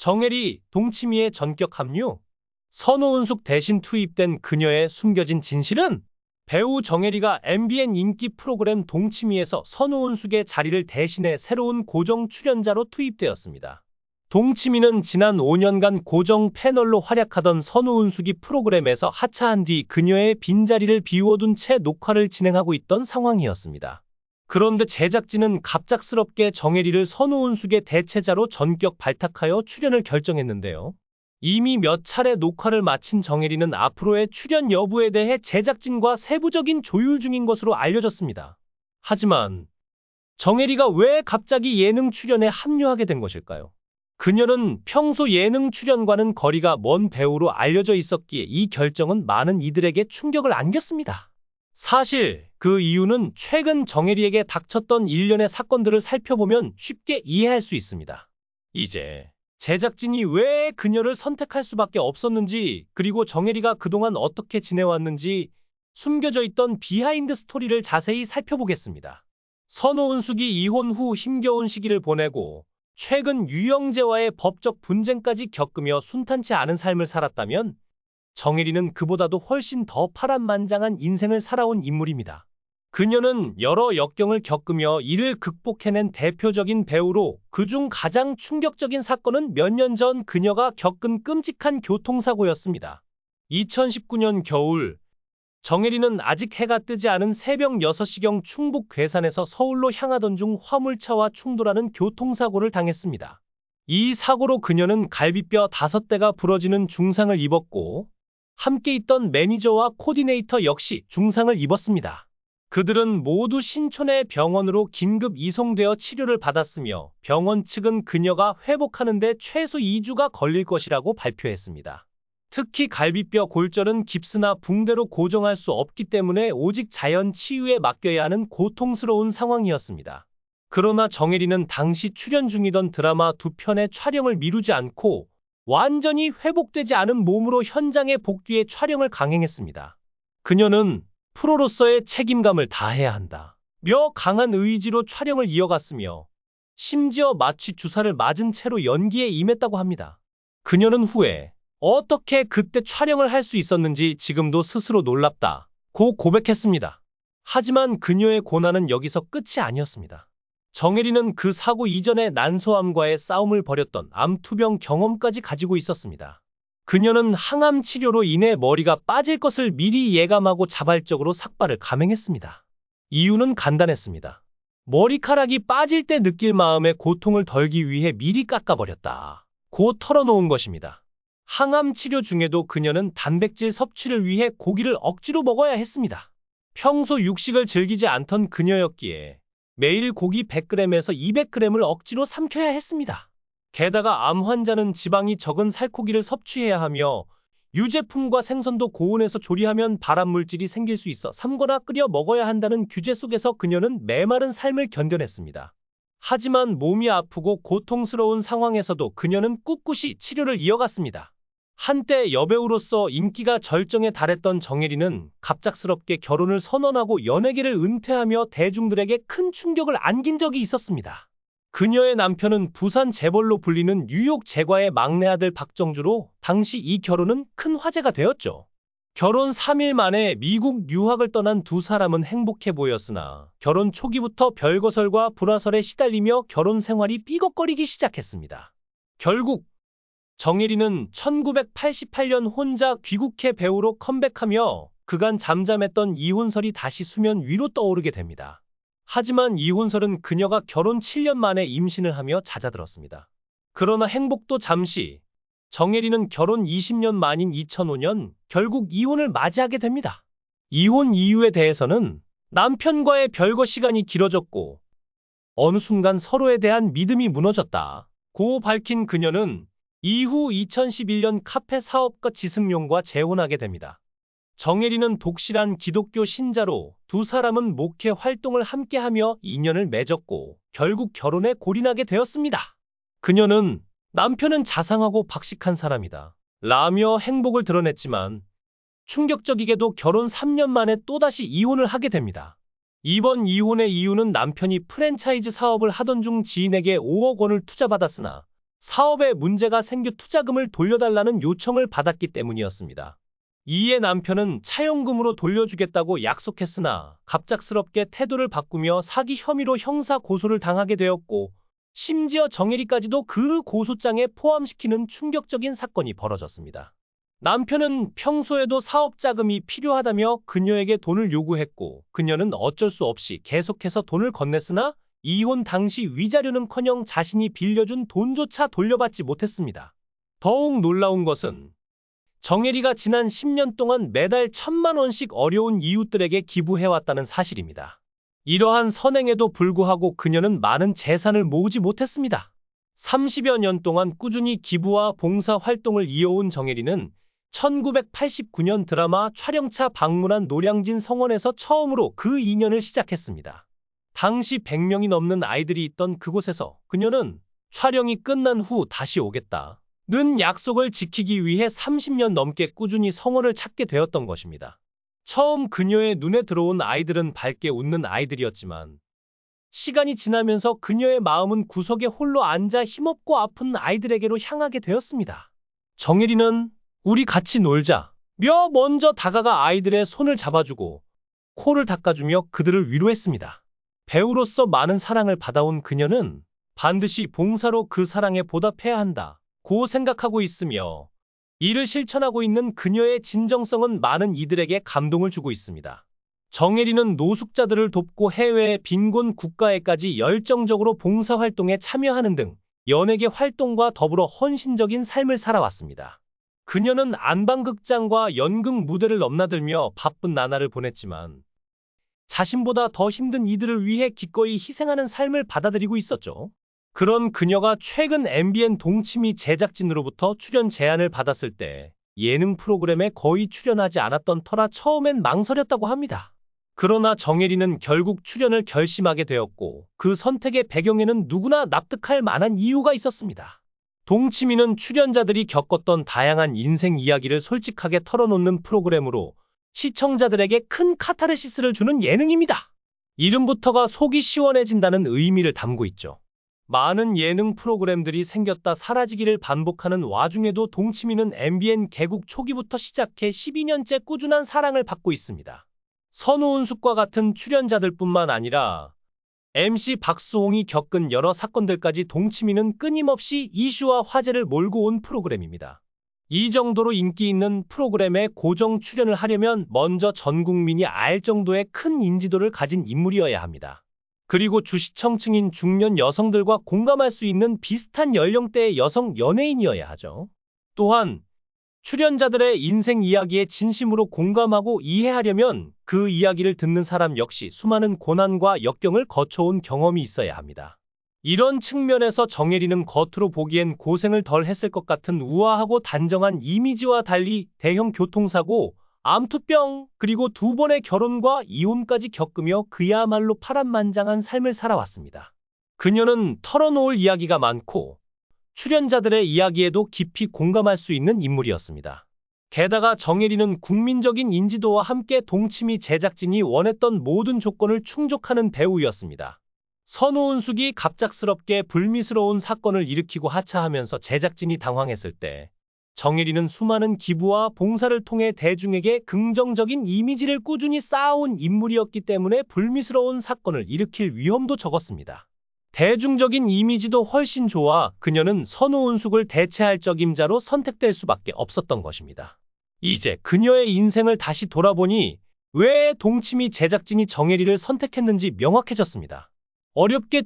정혜리, 동치미의 전격 합류? 선호은숙 대신 투입된 그녀의 숨겨진 진실은? 배우 정혜리가 MBN 인기 프로그램 동치미에서 선호은숙의 자리를 대신해 새로운 고정 출연자로 투입되었습니다. 동치미는 지난 5년간 고정 패널로 활약하던 선호은숙이 프로그램에서 하차한 뒤 그녀의 빈자리를 비워둔 채 녹화를 진행하고 있던 상황이었습니다. 그런데 제작진은 갑작스럽게 정혜리를 선호은숙의 대체자로 전격 발탁하여 출연을 결정했는데요. 이미 몇 차례 녹화를 마친 정혜리는 앞으로의 출연 여부에 대해 제작진과 세부적인 조율 중인 것으로 알려졌습니다. 하지만 정혜리가 왜 갑자기 예능 출연에 합류하게 된 것일까요? 그녀는 평소 예능 출연과는 거리가 먼 배우로 알려져 있었기에 이 결정은 많은 이들에게 충격을 안겼습니다. 사실 그 이유는 최근 정혜리에게 닥쳤던 일련의 사건들을 살펴보면 쉽게 이해할 수 있습니다. 이제 제작진이 왜 그녀를 선택할 수밖에 없었는지, 그리고 정혜리가 그동안 어떻게 지내왔는지 숨겨져 있던 비하인드 스토리를 자세히 살펴보겠습니다. 선호은숙이 이혼 후 힘겨운 시기를 보내고 최근 유영재와의 법적 분쟁까지 겪으며 순탄치 않은 삶을 살았다면 정혜리는 그보다도 훨씬 더 파란만장한 인생을 살아온 인물입니다. 그녀는 여러 역경을 겪으며 이를 극복해낸 대표적인 배우로, 그중 가장 충격적인 사건은 몇 년 전 그녀가 겪은 끔찍한 교통사고였습니다. 2019년 겨울, 정혜리는 아직 해가 뜨지 않은 새벽 6시경 충북 괴산에서 서울로 향하던 중 화물차와 충돌하는 교통사고를 당했습니다. 이 사고로 그녀는 갈비뼈 5대가 부러지는 중상을 입었고, 함께 있던 매니저와 코디네이터 역시 중상을 입었습니다. 그들은 모두 신촌의 병원으로 긴급 이송되어 치료를 받았으며 병원 측은 그녀가 회복하는 데 최소 2주가 걸릴 것이라고 발표했습니다. 특히 갈비뼈 골절은 깁스나 붕대로 고정할 수 없기 때문에 오직 자연 치유에 맡겨야 하는 고통스러운 상황이었습니다. 그러나 정혜리는 당시 출연 중이던 드라마 2편의 촬영을 미루지 않고 완전히 회복되지 않은 몸으로 현장에 복귀해 촬영을 강행했습니다. 그녀는 프로로서의 책임감을 다해야 한다 며 강한 의지로 촬영을 이어갔으며 심지어 마취 주사를 맞은 채로 연기에 임했다고 합니다. 그녀는 후에 어떻게 그때 촬영을 할 수 있었는지 지금도 스스로 놀랍다고 고백했습니다. 하지만 그녀의 고난은 여기서 끝이 아니었습니다. 정혜리는 그 사고 이전에 난소암과의 싸움을 벌였던 암 투병 경험까지 가지고 있었습니다. 그녀는 항암 치료로 인해 머리가 빠질 것을 미리 예감하고 자발적으로 삭발을 감행했습니다. 이유는 간단했습니다. 머리카락이 빠질 때 느낄 마음의 고통을 덜기 위해 미리 깎아버렸다고 털어놓은 것입니다. 항암 치료 중에도 그녀는 단백질 섭취를 위해 고기를 억지로 먹어야 했습니다. 평소 육식을 즐기지 않던 그녀였기에 매일 고기 100g에서 200g을 억지로 삼켜야 했습니다. 게다가 암 환자는 지방이 적은 살코기를 섭취해야 하며 유제품과 생선도 고온에서 조리하면 발암물질이 생길 수 있어 삶거나 끓여 먹어야 한다는 규제 속에서 그녀는 메마른 삶을 견뎌냈습니다. 하지만 몸이 아프고 고통스러운 상황에서도 그녀는 꿋꿋이 치료를 이어갔습니다. 한때 여배우로서 인기가 절정에 달했던 정혜리는 갑작스럽게 결혼을 선언하고 연예계를 은퇴하며 대중들에게 큰 충격을 안긴 적이 있었습니다. 그녀의 남편은 부산 재벌로 불리는 뉴욕 제과의 막내 아들 박정주로 당시 이 결혼은 큰 화제가 되었죠. 결혼 3일 만에 미국 유학을 떠난 두 사람은 행복해 보였으나 결혼 초기부터 별거설과 불화설에 시달리며 결혼 생활이 삐걱거리기 시작했습니다. 결국 정혜리는 1988년 혼자 귀국해 배우로 컴백하며 그간 잠잠했던 이혼설이 다시 수면 위로 떠오르게 됩니다. 하지만 이혼설은 그녀가 결혼 7년 만에 임신을 하며 잦아들었습니다. 그러나 행복도 잠시, 정혜리는 결혼 20년 만인 2005년 결국 이혼을 맞이하게 됩니다. 이혼 이유에 대해서는 남편과의 별거 시간이 길어졌고 어느 순간 서로에 대한 믿음이 무너졌다고 밝힌 그녀는 이후 2011년 카페 사업가 지승용과 재혼하게 됩니다. 정혜리는 독실한 기독교 신자로 두 사람은 목회 활동을 함께하며 인연을 맺었고 결국 결혼에 골인하게 되었습니다. 그녀는 남편은 자상하고 박식한 사람이다 라며 행복을 드러냈지만 충격적이게도 결혼 3년 만에 또다시 이혼을 하게 됩니다. 이번 이혼의 이유는 남편이 프랜차이즈 사업을 하던 중 지인에게 5억 원을 투자받았으나 사업에 문제가 생겨 투자금을 돌려달라는 요청을 받았기 때문이었습니다. 이에 남편은 차용금으로 돌려주겠다고 약속했으나 갑작스럽게 태도를 바꾸며 사기 혐의로 형사 고소를 당하게 되었고, 심지어 정혜리까지도 그 고소장에 포함시키는 충격적인 사건이 벌어졌습니다. 남편은 평소에도 사업 자금이 필요하다며 그녀에게 돈을 요구했고, 그녀는 어쩔 수 없이 계속해서 돈을 건넸으나 이혼 당시 위자료는커녕 자신이 빌려준 돈조차 돌려받지 못했습니다. 더욱 놀라운 것은 정혜리가 지난 10년 동안 매달 1,000만 원씩 어려운 이웃들에게 기부해왔다는 사실입니다. 이러한 선행에도 불구하고 그녀는 많은 재산을 모으지 못했습니다. 30여 년 동안 꾸준히 기부와 봉사 활동을 이어온 정혜리는 1989년 드라마 촬영차 방문한 노량진 성원에서 처음으로 그 인연을 시작했습니다. 당시 100명이 넘는 아이들이 있던 그곳에서 그녀는 촬영이 끝난 후 다시 오겠다는 약속을 지키기 위해 30년 넘게 꾸준히 성원을 찾게 되었던 것입니다. 처음 그녀의 눈에 들어온 아이들은 밝게 웃는 아이들이었지만 시간이 지나면서 그녀의 마음은 구석에 홀로 앉아 힘없고 아픈 아이들에게로 향하게 되었습니다. 정혜리는 우리 같이 놀자며 먼저 다가가 아이들의 손을 잡아주고 코를 닦아주며 그들을 위로했습니다. 배우로서 많은 사랑을 받아온 그녀는 반드시 봉사로 그 사랑에 보답해야 한다고 생각하고 있으며 이를 실천하고 있는 그녀의 진정성은 많은 이들에게 감동을 주고 있습니다. 정혜리는 노숙자들을 돕고 해외의 빈곤 국가에까지 열정적으로 봉사활동에 참여하는 등 연예계 활동과 더불어 헌신적인 삶을 살아왔습니다. 그녀는 안방극장과 연극 무대를 넘나들며 바쁜 나날을 보냈지만 자신보다 더 힘든 이들을 위해 기꺼이 희생하는 삶을 받아들이고 있었죠. 그런 그녀가 최근 MBN 동치미 제작진으로부터 출연 제안을 받았을 때 예능 프로그램에 거의 출연하지 않았던 터라 처음엔 망설였다고 합니다. 그러나 정혜리는 결국 출연을 결심하게 되었고 그 선택의 배경에는 누구나 납득할 만한 이유가 있었습니다. 동치미는 출연자들이 겪었던 다양한 인생 이야기를 솔직하게 털어놓는 프로그램으로 시청자들에게 큰 카타르시스를 주는 예능입니다. 이름부터가 속이 시원해진다는 의미를 담고 있죠. 많은 예능 프로그램들이 생겼다 사라지기를 반복하는 와중에도 동치미는 MBN 개국 초기부터 시작해 12년째 꾸준한 사랑을 받고 있습니다. 선우은숙과 같은 출연자들뿐만 아니라 MC 박수홍이 겪은 여러 사건들까지 동치미는 끊임없이 이슈와 화제를 몰고 온 프로그램입니다. 이 정도로 인기 있는 프로그램에 고정 출연을 하려면 먼저 전 국민이 알 정도의 큰 인지도를 가진 인물이어야 합니다. 그리고 주시청층인 중년 여성들과 공감할 수 있는 비슷한 연령대의 여성 연예인이어야 하죠. 또한 출연자들의 인생 이야기에 진심으로 공감하고 이해하려면 그 이야기를 듣는 사람 역시 수많은 고난과 역경을 거쳐온 경험이 있어야 합니다. 이런 측면에서 정혜리는 겉으로 보기엔 고생을 덜 했을 것 같은 우아하고 단정한 이미지와 달리 대형 교통사고, 암투병, 그리고 2번의 결혼과 이혼까지 겪으며 그야말로 파란만장한 삶을 살아왔습니다. 그녀는 털어놓을 이야기가 많고 출연자들의 이야기에도 깊이 공감할 수 있는 인물이었습니다. 게다가 정혜리는 국민적인 인지도와 함께 동치미 제작진이 원했던 모든 조건을 충족하는 배우였습니다. 선우은숙이 갑작스럽게 불미스러운 사건을 일으키고 하차하면서 제작진이 당황했을 때 정혜리는 수많은 기부와 봉사를 통해 대중에게 긍정적인 이미지를 꾸준히 쌓아온 인물이었기 때문에 불미스러운 사건을 일으킬 위험도 적었습니다. 대중적인 이미지도 훨씬 좋아 그녀는 선우은숙을 대체할 적임자로 선택될 수밖에 없었던 것입니다. 이제 그녀의 인생을 다시 돌아보니 왜 동치미 제작진이 정혜리를 선택했는지 명확해졌습니다. 어렵게